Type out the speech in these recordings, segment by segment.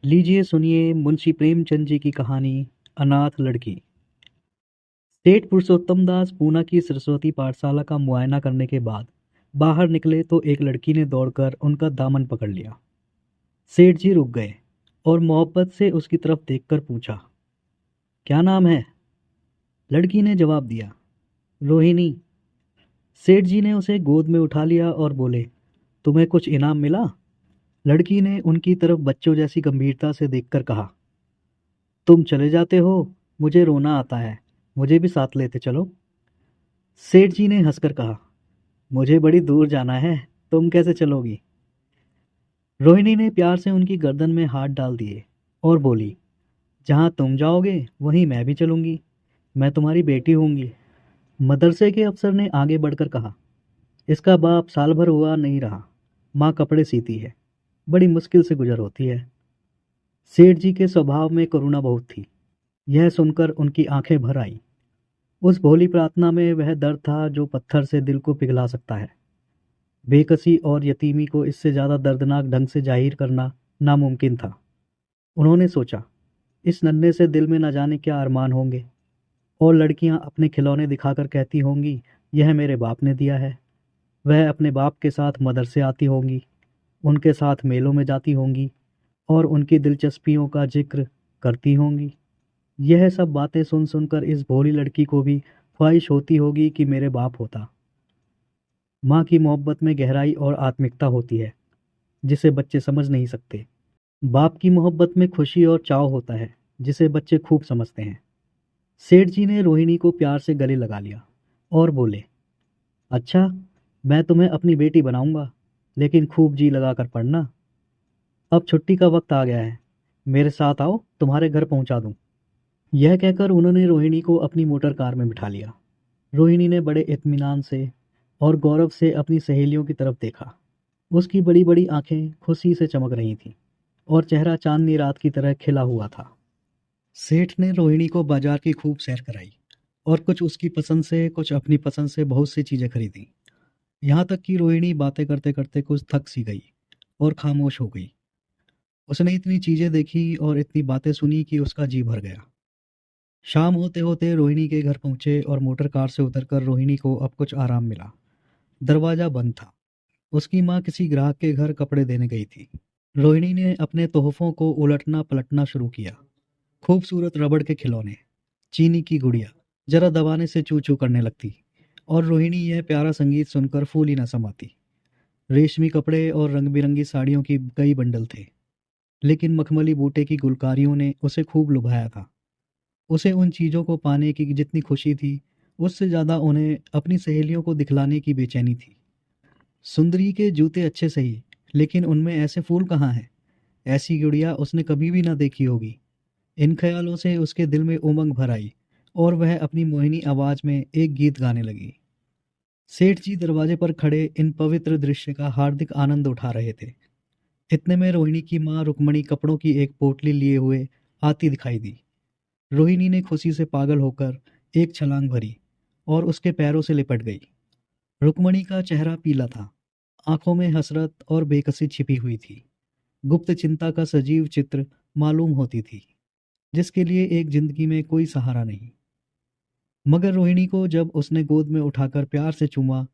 लीजिए सुनिए मुंशी प्रेमचंद जी की कहानी अनाथ लड़की। सेठ पुरुषोत्तम दास पूना की सरस्वती पाठशाला का मुआयना करने के बाद बाहर निकले तो एक लड़की ने दौड़कर उनका दामन पकड़ लिया। सेठ जी रुक गए और मोहब्बत से उसकी तरफ देखकर पूछा, क्या नाम है? लड़की ने जवाब दिया, रोहिणी। सेठ जी ने उसे गोद में उठा लिया और बोले, तुम्हें कुछ इनाम मिला? लड़की ने उनकी तरफ बच्चों जैसी गंभीरता से देखकर कहा, तुम चले जाते हो, मुझे रोना आता है, मुझे भी साथ लेते चलो। सेठ जी ने हंसकर कहा, मुझे बड़ी दूर जाना है, तुम कैसे चलोगी? रोहिणी ने प्यार से उनकी गर्दन में हाथ डाल दिए और बोली, जहाँ तुम जाओगे वहीं मैं भी चलूंगी, मैं तुम्हारी बेटी होंगी। मदरसे के अफसर ने आगे बढ़कर कहा, इसका बाप साल भर हुआ नहीं रहा, माँ कपड़े सीती है, बड़ी मुश्किल से गुजर होती है। सेठ जी के स्वभाव में करुणा बहुत थी। यह सुनकर उनकी आंखें भर आईं। उस भोली प्रार्थना में वह दर्द था जो पत्थर से दिल को पिघला सकता है। बेकसी और यतीमी को इससे ज़्यादा दर्दनाक ढंग से जाहिर करना नामुमकिन था। उन्होंने सोचा, इस नन्हे से दिल में न जाने क्या अरमान होंगे, और लड़कियां अपने खिलौने दिखाकर कहती होंगी, यह मेरे बाप ने दिया है। वह अपने बाप के साथ मदरसे आती होंगी, उनके साथ मेलों में जाती होंगी और उनकी दिलचस्पियों का जिक्र करती होंगी। यह सब बातें सुन सुनकर इस भोली लड़की को भी ख्वाहिश होती होगी कि मेरे बाप होता। माँ की मोहब्बत में गहराई और आत्मिकता होती है जिसे बच्चे समझ नहीं सकते। बाप की मोहब्बत में खुशी और चाव होता है जिसे बच्चे खूब समझते हैं। सेठ जी ने रोहिणी को प्यार से गले लगा लिया और बोले, अच्छा, मैं तुम्हें अपनी बेटी बनाऊंगा, लेकिन खूब जी लगा कर पढ़ना। अब छुट्टी का वक्त आ गया है, मेरे साथ आओ, तुम्हारे घर पहुंचा दूं। यह कहकर उन्होंने रोहिणी को अपनी मोटर कार में बिठा लिया। रोहिणी ने बड़े इत्मीनान से और गौरव से अपनी सहेलियों की तरफ देखा। उसकी बड़ी बड़ी आंखें खुशी से चमक रही थीं और चेहरा चांदनी रात की तरह खिला हुआ था। सेठ ने रोहिणी को बाजार की खूब सैर कराई और कुछ उसकी पसंद से कुछ अपनी पसंद से बहुत सी चीजें खरीदी। यहाँ तक कि रोहिणी बातें करते करते कुछ थक सी गई और खामोश हो गई। उसने इतनी चीजें देखी और इतनी बातें सुनी कि उसका जी भर गया। शाम होते होते रोहिणी के घर पहुंचे और मोटर कार से उतरकर रोहिणी को अब कुछ आराम मिला। दरवाजा बंद था। उसकी माँ किसी ग्राहक के घर कपड़े देने गई थी। रोहिणी ने अपने तोहफों को उलटना पलटना शुरू किया। खूबसूरत रबड़ के खिलौने, चीनी की गुड़िया जरा दबाने से चू चू करने लगती और रोहिणी यह प्यारा संगीत सुनकर फूल ही न समाती। रेशमी कपड़े और रंग बिरंगी साड़ियों की कई बंडल थे, लेकिन मखमली बूटे की गुलकारियों ने उसे खूब लुभाया था। उसे उन चीज़ों को पाने की जितनी खुशी थी, उससे ज़्यादा उन्हें अपनी सहेलियों को दिखलाने की बेचैनी थी। सुंदरी के जूते अच्छे सही, लेकिन उनमें ऐसे फूल कहाँ हैं? ऐसी गुड़िया उसने कभी भी ना देखी होगी। इन ख्यालों से उसके दिल में उमंग भर आई और वह अपनी मोहिनी आवाज में एक गीत गाने लगी। सेठ जी दरवाजे पर खड़े इन पवित्र दृश्य का हार्दिक आनंद उठा रहे थे। इतने में रोहिणी की माँ रुक्मणी कपड़ों की एक पोटली लिए हुए आती दिखाई दी। रोहिणी ने खुशी से पागल होकर एक छलांग भरी और उसके पैरों से लिपट गई। रुक्मणी का चेहरा पीला था, आंखों में हसरत और बेकसी छिपी हुई थी। गुप्त चिंता का सजीव चित्र मालूम होती थी, जिसके लिए एक जिंदगी में कोई सहारा नहीं। मगर रोहिणी को जब उसने गोद में उठाकर प्यार से चूमा,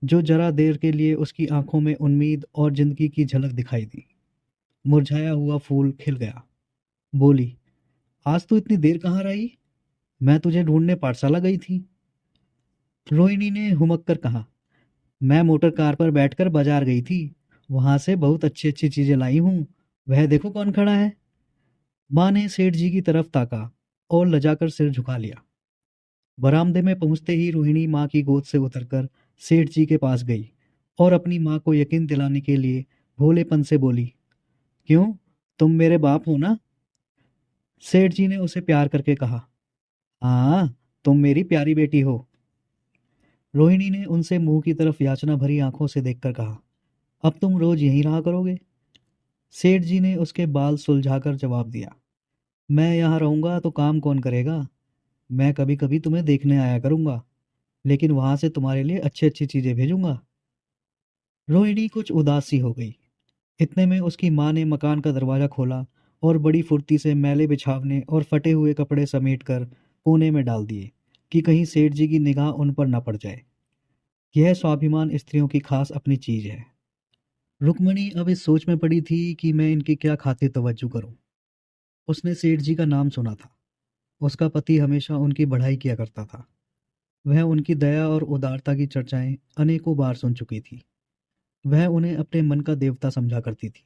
जो जरा देर के लिए उसकी आंखों में उम्मीद और जिंदगी की झलक दिखाई दी। मुरझाया हुआ फूल खिल गया। बोली, आज तू इतनी देर कहाँ रही? मैं तुझे ढूंढने पाठशाला गई थी। रोहिणी ने हुमक कर कहा, मैं मोटर कार पर बैठकर बाजार गई थी, वहां से बहुत अच्छी अच्छी चीजें लाई हूँ। वह देखो कौन खड़ा है। माँ ने सेठ जी की तरफ ताका और लजाकर सिर झुका लिया। बरामदे में पहुंचते ही रोहिणी माँ की गोद से उतरकर सेठ जी के पास गई और अपनी माँ को यकीन दिलाने के लिए भोलेपन से बोली, क्यों, तुम मेरे बाप हो ना? सेठ जी ने उसे प्यार करके कहा, हाँ, तुम मेरी प्यारी बेटी हो। रोहिणी ने उनसे मुंह की तरफ याचना भरी आंखों से देखकर कहा, अब तुम रोज यहीं रहा करोगे? सेठ जी ने उसके बाल सुलझाकर जवाब दिया, मैं यहाँ रहूंगा तो काम कौन करेगा? मैं कभी कभी तुम्हें देखने आया करूंगा, लेकिन वहां से तुम्हारे लिए अच्छी अच्छी चीजें भेजूंगा। रोहिणी कुछ उदास सी हो गई। इतने में उसकी माँ ने मकान का दरवाजा खोला और बड़ी फुर्ती से मैले बिछावने और फटे हुए कपड़े समेटकर कोने में डाल दिए कि कहीं सेठ जी की निगाह उन पर न पड़ जाए। यह स्वाभिमान स्त्रियों की खास अपनी चीज है। रुक्मणी अब इस सोच में पड़ी थी कि मैं इनकी क्या खातिर तवज्जो करूं। उसने सेठ जी का नाम सुना था। उसका पति हमेशा उनकी बढ़ाई किया करता था। वह उनकी दया और उदारता की चर्चाएं अनेकों बार सुन चुकी थी। वह उन्हें अपने मन का देवता समझा करती थी।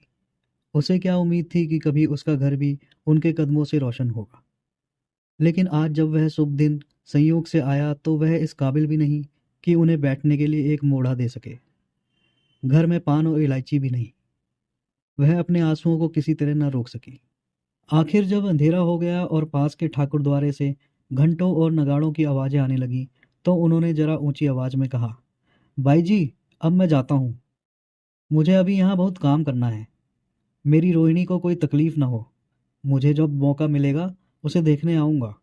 उसे क्या उम्मीद थी कि कभी उसका घर भी उनके कदमों से रोशन होगा। लेकिन आज जब वह शुभ दिन संयोग से आया तो वह इस काबिल भी नहीं कि उन्हें बैठने के लिए एक मोढ़ा दे सके। घर में पान और इलायची भी नहीं। वह अपने आंसुओं को किसी तरह न रोक सकी। आखिर जब अंधेरा हो गया और पास के ठाकुर द्वारे से घंटों और नगाड़ों की आवाजें आने लगी तो उन्होंने जरा ऊंची आवाज में कहा, भाई जी, अब मैं जाता हूँ। मुझे अभी यहाँ बहुत काम करना है। मेरी रोहिणी को कोई तकलीफ ना हो। मुझे जब मौका मिलेगा उसे देखने आऊँगा।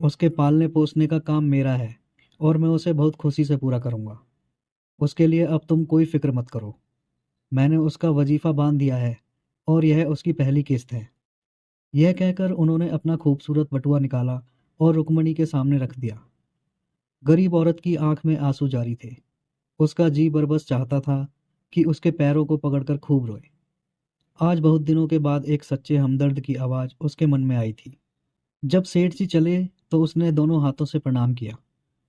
उसके पालने पोसने का काम मेरा है और मैं उसे बहुत खुशी से पूरा करूँगा। उसके लिए अब तुम कोई फिक्र मत करो। मैंने उसका वजीफा बांध दिया है और यह उसकी पहली किस्त है। यह कहकर उन्होंने अपना खूबसूरत बटुआ निकाला और रुक्मणी के सामने रख दिया। गरीब औरत की आंख में आंसू जारी थे। उसका जी बरबस चाहता था कि उसके पैरों को पकड़कर खूब रोए। आज बहुत दिनों के बाद एक सच्चे हमदर्द की आवाज़ उसके मन में आई थी। जब सेठ जी चले तो उसने दोनों हाथों से प्रणाम किया।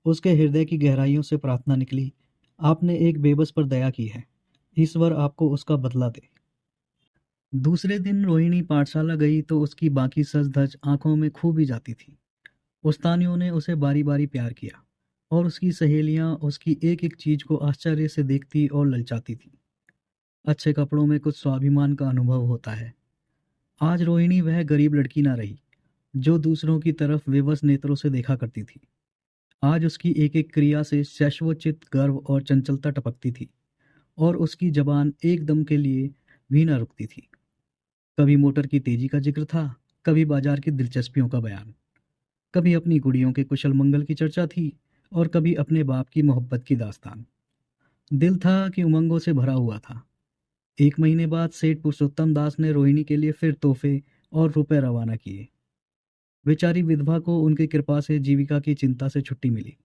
उसके हृदय की गहराइयों से प्रार्थना निकली, आपने एक बेबस पर दया की है। ईश्वर आपको उसका बदला दे। दूसरे दिन रोहिणी पाठशाला गई तो उसकी बाकी सज धज आंखों में खूब ही जाती थी। उस्तानियों ने उसे बारी बारी प्यार किया और उसकी सहेलियां उसकी एक एक चीज को आश्चर्य से देखती और ललचाती थी। अच्छे कपड़ों में कुछ स्वाभिमान का अनुभव होता है। आज रोहिणी वह गरीब लड़की ना रही जो दूसरों की तरफ विवश नेत्रों से देखा करती थी। आज उसकी एक एक क्रिया से शाश्वतचित गर्व और चंचलता टपकती थी और उसकी जबान एक दम के लिए भी न रुकती थी। कभी मोटर की तेजी का जिक्र था, कभी बाजार की दिलचस्पियों का बयान, कभी अपनी गुड़ियों के कुशल मंगल की चर्चा थी और कभी अपने बाप की मोहब्बत की दास्तान। दिल था कि उमंगों से भरा हुआ था। एक महीने बाद सेठ पुरुषोत्तम दास ने रोहिणी के लिए फिर तोहफे और रुपए रवाना किए। बेचारी विधवा को उनकी कृपा से जीविका की चिंता से छुट्टी मिली।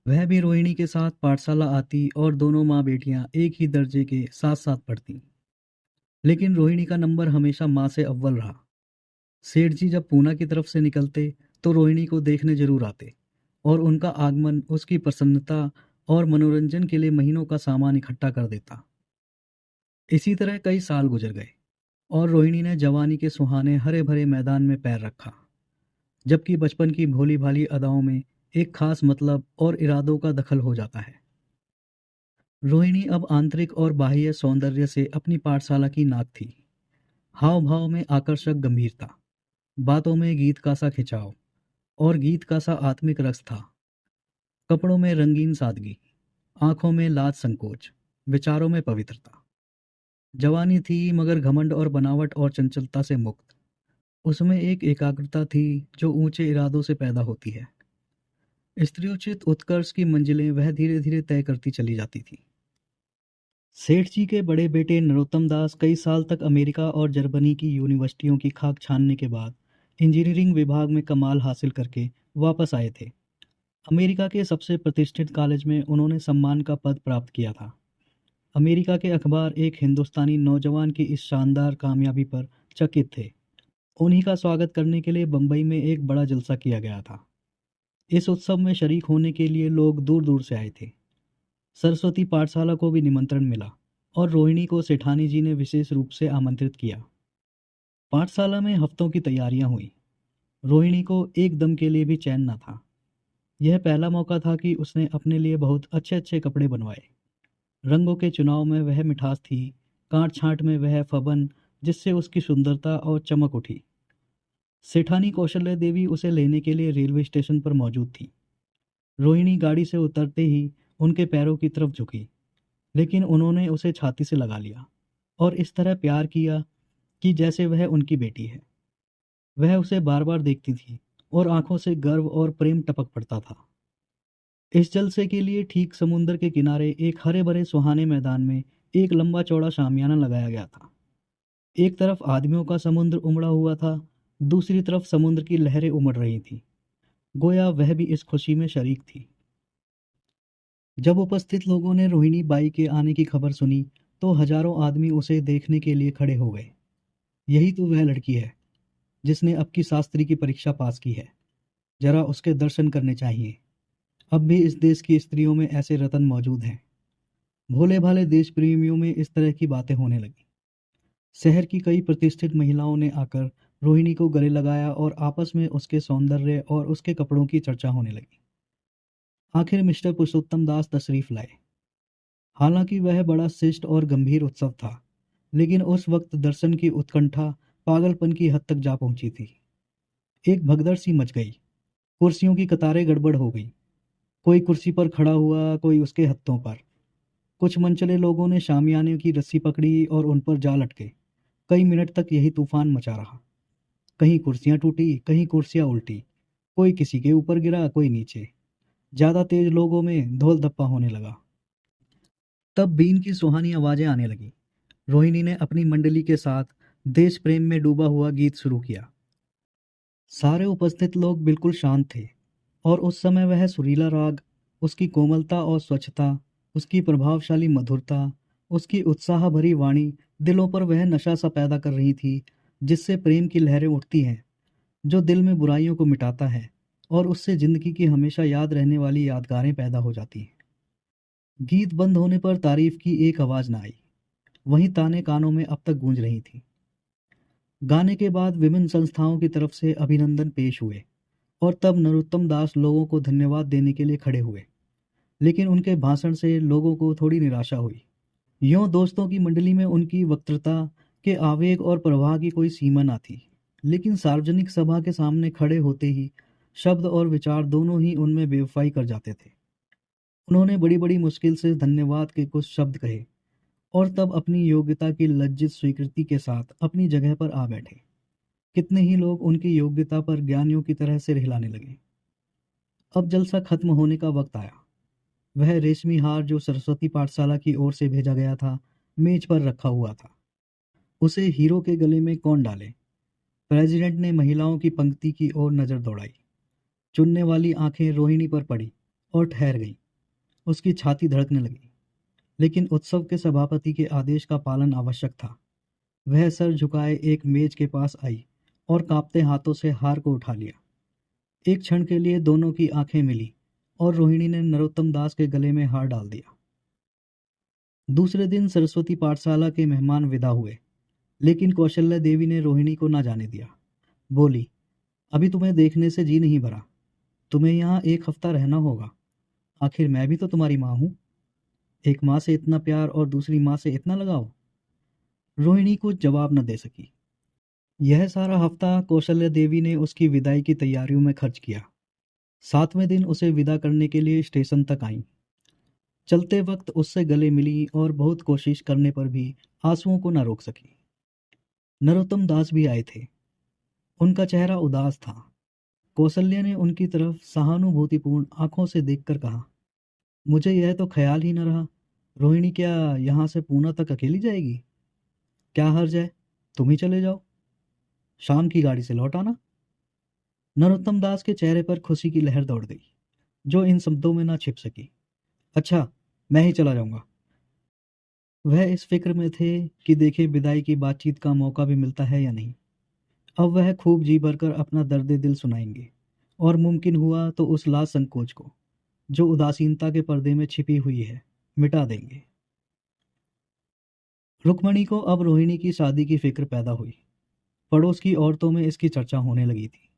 वह भी रोहिणी के साथ पाठशाला आती और दोनों माँ बेटियां एक ही दर्जे के साथ साथ पढ़ती। लेकिन रोहिणी का नंबर हमेशा माँ से अव्वल रहा। सेठ जी जब पूना की तरफ से निकलते तो रोहिणी को देखने जरूर आते और उनका आगमन उसकी प्रसन्नता और मनोरंजन के लिए महीनों का सामान इकट्ठा कर देता। इसी तरह कई साल गुजर गए और रोहिणी ने जवानी के सुहाने हरे भरे मैदान में पैर रखा, जबकि बचपन की भोली भाली अदाओं में एक खास मतलब और इरादों का दखल हो जाता है। रोहिणी अब आंतरिक और बाह्य सौंदर्य से अपनी पाठशाला की नाक थी। हाव भाव में आकर्षक गंभीरता, बातों में गीत का सा खिंचाव और गीत का सा आत्मिक रस था। कपड़ों में रंगीन सादगी, आंखों में लाज संकोच, विचारों में पवित्रता। जवानी थी मगर घमंड और बनावट और चंचलता से मुक्त। उसमें एक एकाग्रता थी जो ऊंचे इरादों से पैदा होती है। स्त्रीोचित उत्कर्ष की मंजिलें वह धीरे धीरे तय करती चली जाती थी। सेठ जी के बड़े बेटे नरोत्तम दास कई साल तक अमेरिका और जर्मनी की यूनिवर्सिटियों की खाक छानने के बाद इंजीनियरिंग विभाग में कमाल हासिल करके वापस आए थे। अमेरिका के सबसे प्रतिष्ठित कॉलेज में उन्होंने सम्मान का पद प्राप्त किया था। अमेरिका के अखबार एक हिंदुस्तानी नौजवान की इस शानदार कामयाबी पर चकित थे। उन्हीं का स्वागत करने के लिए बंबई में एक बड़ा जलसा किया गया था। इस उत्सव में शरीक होने के लिए लोग दूर दूर से आए थे। सरस्वती पाठशाला को भी निमंत्रण मिला और रोहिणी को सेठानी जी ने विशेष रूप से आमंत्रित किया। पाठशाला में हफ्तों की तैयारियां हुई। रोहिणी को एक दम के लिए भी चैन न था। यह पहला मौका था कि उसने अपने लिए बहुत अच्छे अच्छे कपड़े बनवाए। रंगों के चुनाव में वह मिठास थी, काट छांट में वह फबन जिससे उसकी सुंदरता और चमक उठी। सेठानी कौशल्या देवी उसे लेने के लिए रेलवे स्टेशन पर मौजूद थी। रोहिणी गाड़ी से उतरते ही उनके पैरों की तरफ झुकी, लेकिन उन्होंने उसे छाती से लगा लिया और इस तरह प्यार किया कि जैसे वह उनकी बेटी है। वह उसे बार बार देखती थी और आंखों से गर्व और प्रेम टपक पड़ता था। इस जलसे के लिए ठीक समुद्र के किनारे एक हरे भरे सुहाने मैदान में एक लंबा चौड़ा शामियाना लगाया गया था। एक तरफ आदमियों का समुद्र उमड़ा हुआ था, दूसरी तरफ समुद्र की लहरें उमड़ रही थीं। गोया वह भी इस खुशी में शरीक थी। जब उपस्थित लोगों ने रोहिणी बाई के आने की खबर सुनी, तो हजारों आदमी उसे देखने के लिए खड़े हो गए। यही तो वह लड़की है जिसने अब की शास्त्री की परीक्षा पास की है। जरा उसके दर्शन करने चाहिए। अब भी इस देश की स्त्रियों में ऐसे रतन मौजूद हैं। भोले भाले देश प्रेमियों में इस तरह की बातें होने लगी। शहर की कई प्रतिष्ठित महिलाओं ने आकर रोहिणी को गले लगाया और आपस में उसके सौंदर्य और उसके कपड़ों की चर्चा होने लगी। आखिर मिस्टर पुरुषोत्तम दास तशरीफ लाए। हालांकि वह बड़ा शिष्ट और गंभीर उत्सव था, लेकिन उस वक्त दर्शन की उत्कंठा पागलपन की हद तक जा पहुंची थी। एक भगदड़ सी मच गई। कुर्सियों की कतारें गड़बड़ हो गई। कोई कुर्सी पर खड़ा हुआ, कोई उसके हत्थों पर। कुछ मनचले लोगों ने शामियाने की रस्सी पकड़ी और उन पर जा लटके। कई मिनट तक यही तूफान मचा रहा। कहीं कुर्सियां टूटी, कहीं कुर्सियां उल्टी। कोई किसी के ऊपर गिरा, कोई नीचे। ज्यादा तेज लोगों में धोल धप्पा होने लगा। तब बीन की सुहानी आवाजें आने लगी। रोहिणी ने अपनी मंडली के साथ देश प्रेम में डूबा हुआ गीत शुरू किया। सारे उपस्थित लोग बिल्कुल शांत थे, और उस समय वह सुरीला राग, उसकी कोमलता और स्वच्छता, उसकी प्रभावशाली मधुरता, उसकी उत्साह भरी वाणी दिलों पर वह नशा सा पैदा कर रही थी जिससे प्रेम की लहरें उठती हैं, जो दिल में बुराइयों को मिटाता है और उससे जिंदगी की हमेशा याद रहने वाली यादगारें पैदा हो जाती हैं। गीत बंद होने पर तारीफ की एक आवाज न आई। वहीं ताने कानों में अब तक गूंज रही थी। गाने के बाद विभिन्न संस्थाओं की तरफ से अभिनंदन पेश हुए, और तब नरोत्तम दास लोगों को धन्यवाद देने के लिए खड़े हुए। लेकिन उनके भाषण से लोगों को थोड़ी निराशा हुई। यूं दोस्तों की मंडली में उनकी वक्तृता के आवेग और प्रवाह की कोई सीमा न थी, लेकिन सार्वजनिक सभा के सामने खड़े होते ही शब्द और विचार दोनों ही उनमें बेवफाई कर जाते थे। उन्होंने बड़ी बड़ी मुश्किल से धन्यवाद के कुछ शब्द कहे, और तब अपनी योग्यता की लज्जित स्वीकृति के साथ अपनी जगह पर आ बैठे। कितने ही लोग उनकी योग्यता पर ज्ञानियों की तरह सिर हिलाने लगे। अब जलसा खत्म होने का वक्त आया। वह रेशमी हार जो सरस्वती पाठशाला की ओर से भेजा गया था, मेज पर रखा हुआ था। उसे हीरो के गले में कौन डाले? प्रेसिडेंट ने महिलाओं की पंक्ति की ओर नजर दौड़ाई। चुनने वाली आंखें रोहिणी पर पड़ी और ठहर गईं। उसकी छाती धड़कने लगी। लेकिन उत्सव के सभापति के आदेश का पालन आवश्यक था। वह सर झुकाए एक मेज के पास आई और कांपते हाथों से हार को उठा लिया। एक क्षण के लिए दोनों की आंखें मिली, और रोहिणी ने नरोत्तम दास के गले में हार डाल दिया। दूसरे दिन सरस्वती पाठशाला के मेहमान विदा हुए, लेकिन कौशल्या देवी ने रोहिणी को ना जाने दिया। बोली, अभी तुम्हें देखने से जी नहीं भरा। तुम्हें यहाँ एक हफ्ता रहना होगा। आखिर मैं भी तो तुम्हारी माँ हूँ। एक माँ से इतना प्यार और दूसरी माँ से इतना लगाव। रोहिणी कुछ जवाब न दे सकी। यह सारा हफ्ता कौशल्या देवी ने उसकी विदाई की तैयारियों में खर्च किया। 7वें दिन उसे विदा करने के लिए स्टेशन तक आईं। चलते वक्त उससे गले मिली और बहुत कोशिश करने पर भी आंसुओं को न रोक सकी। नरोत्तम दास भी आए थे। उनका चेहरा उदास था। कौशल्या ने उनकी तरफ सहानुभूतिपूर्ण आंखों से देखकर कहा, मुझे यह तो ख्याल ही न रहा, रोहिणी क्या यहाँ से पूना तक अकेली जाएगी? क्या हर्ज है, तुम ही चले जाओ, शाम की गाड़ी से लौट आना। नरोत्तम दास के चेहरे पर खुशी की लहर दौड़ गई, जो इन शब्दों में ना छिप सकी। अच्छा, मैं ही चला जाऊंगा। वह इस फिक्र में थे कि देखे विदाई की बातचीत का मौका भी मिलता है या नहीं। अब वह खूब जी भरकर अपना दर्द दिल सुनाएंगे, और मुमकिन हुआ तो उस लाज संकोच को, जो उदासीनता के पर्दे में छिपी हुई है, मिटा देंगे। रुक्मणी को अब रोहिणी की शादी की फिक्र पैदा हुई। पड़ोस की औरतों में इसकी चर्चा होने लगी थी।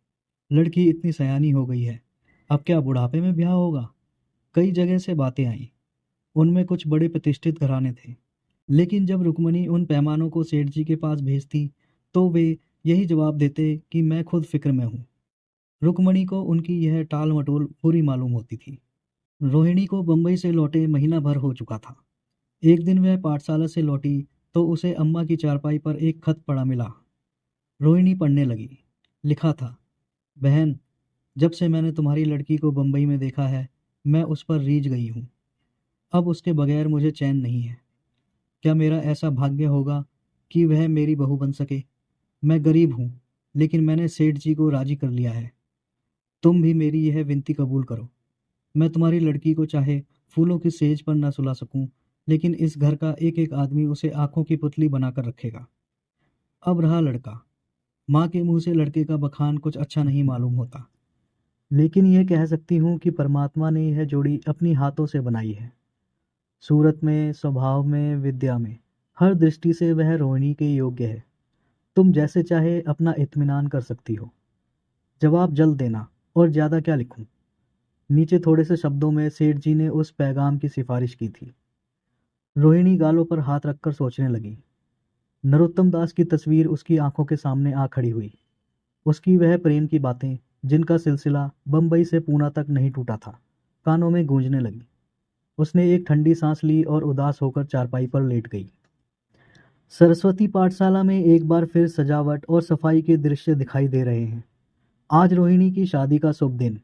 लड़की इतनी सयानी हो गई है, अब क्या बुढ़ापे में ब्याह होगा? कई जगह से बातें आईं। उनमें कुछ बड़े प्रतिष्ठित घराने थे, लेकिन जब रुक्मणी उन पैमानों को सेठ जी के पास भेजती, तो वे यही जवाब देते कि मैं खुद फिक्र में हूँ। रुक्मणी को उनकी यह टाल मटोल बुरी मालूम होती थी। रोहिणी को बंबई से लौटे महीना भर हो चुका था। एक दिन वह पाठशाला से लौटी तो उसे अम्मा की चारपाई पर एक खत पड़ा मिला। रोहिणी पढ़ने लगी। लिखा था, बहन, जब से मैंने तुम्हारी लड़की को बंबई में देखा है, मैं उस पर रीझ गई हूँ। अब उसके बगैर मुझे चैन नहीं है। क्या मेरा ऐसा भाग्य होगा कि वह मेरी बहू बन सके। मैं गरीब हूँ, लेकिन मैंने सेठ जी को राजी कर लिया है। तुम भी मेरी यह विनती कबूल करो। मैं तुम्हारी लड़की को चाहे फूलों की सेज पर न सुला सकूं, लेकिन इस घर का एक एक आदमी उसे आंखों की पुतली बनाकर रखेगा। अब रहा लड़का। माँ के मुंह से लड़के का बखान कुछ अच्छा नहीं मालूम होता, लेकिन यह कह सकती हूँ कि परमात्मा ने यह जोड़ी अपनी हाथों से बनाई है। सूरत में, स्वभाव में, विद्या में, हर दृष्टि से वह रोहिणी के योग्य है। तुम जैसे चाहे अपना इत्मीनान कर सकती हो। जवाब जल्द देना, और ज़्यादा क्या लिखूं। नीचे थोड़े से शब्दों में सेठ जी ने उस पैगाम की सिफारिश की थी। रोहिणी गालों पर हाथ रखकर सोचने लगी। नरोत्तम दास की तस्वीर उसकी आंखों के सामने आ खड़ी हुई। उसकी वह प्रेम की बातें, जिनका सिलसिला बंबई से पूना तक नहीं टूटा था, कानों में गूंजने लगी। उसने एक ठंडी सांस ली और उदास होकर चारपाई पर लेट गई। सरस्वती पाठशाला में एक बार फिर सजावट और सफाई के दृश्य दिखाई दे रहे हैं। आज रोहिणी की शादी का शुभ दिन।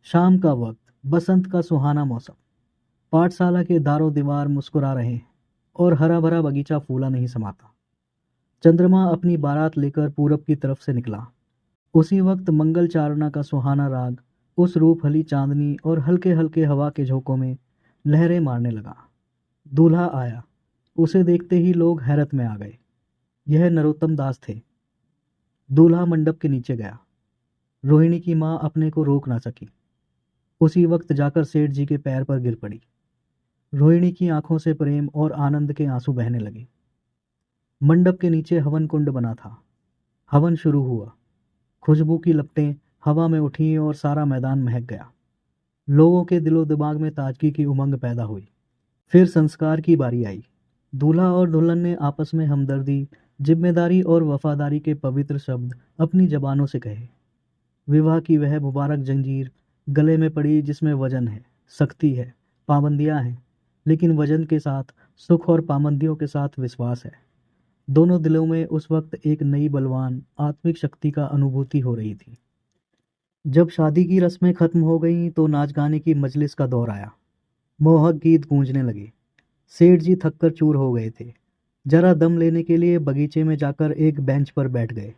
शाम का वक्त, बसंत का सुहाना मौसम। पाठशाला के दारों दीवार मुस्कुरा रहे हैं और हरा भरा बगीचा फूला नहीं समाता। चंद्रमा अपनी बारात लेकर पूरब की तरफ से निकला। उसी वक्त मंगल चारणा का सुहाना राग उस रूपहली चांदनी और हल्के हल्के हवा के झोंकों में लहरें मारने लगा। दूल्हा आया। उसे देखते ही लोग हैरत में आ गए। यह नरोत्तम दास थे। दूल्हा मंडप के नीचे गया। रोहिणी की माँ अपने को रोक ना सकी। उसी वक्त जाकर सेठ जी के पैर पर गिर पड़ी। रोहिणी की आंखों से प्रेम और आनंद के आंसू बहने लगे। मंडप के नीचे हवन कुंड बना था। हवन शुरू हुआ। खुशबू की लपटें हवा में उठी और सारा मैदान महक गया। लोगों के दिलो दिमाग में ताजगी की उमंग पैदा हुई। फिर संस्कार की बारी आई। दूल्हा और दुल्हन ने आपस में हमदर्दी, जिम्मेदारी और वफादारी के पवित्र शब्द अपनी जबानों से कहे। विवाह की वह मुबारक जंजीर गले में पड़ी जिसमें वजन है, शक्ति है, पाबंदियां हैं, लेकिन वजन के साथ सुख और पाबंदियों के साथ विश्वास है। दोनों दिलों में उस वक्त एक नई बलवान आत्मिक शक्ति का अनुभूति हो रही थी। जब शादी की रस्में खत्म हो गईं तो नाच गाने की मजलिस का दौर आया। मोहक गीत गूंजने लगे। सेठ जी थककर चूर हो गए थे। जरा दम लेने के लिए बगीचे में जाकर एक बेंच पर बैठ गए।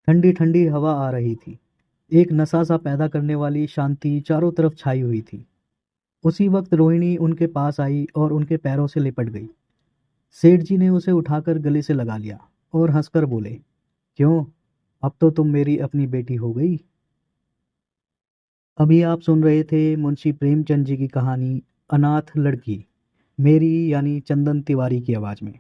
ठंडी ठंडी हवा आ रही थी। एक नशा सा पैदा करने वाली शांति चारों तरफ छाई हुई थी। उसी वक्त रोहिणी उनके पास आई और उनके पैरों से लिपट गई। सेठ जी ने उसे उठाकर गले से लगा लिया और हंसकर बोले, क्यों, अब तो तुम मेरी अपनी बेटी हो गई। अभी आप सुन रहे थे मुंशी प्रेमचंद जी की कहानी अनाथ लड़की, मेरी यानी चंदन तिवारी की आवाज़ में।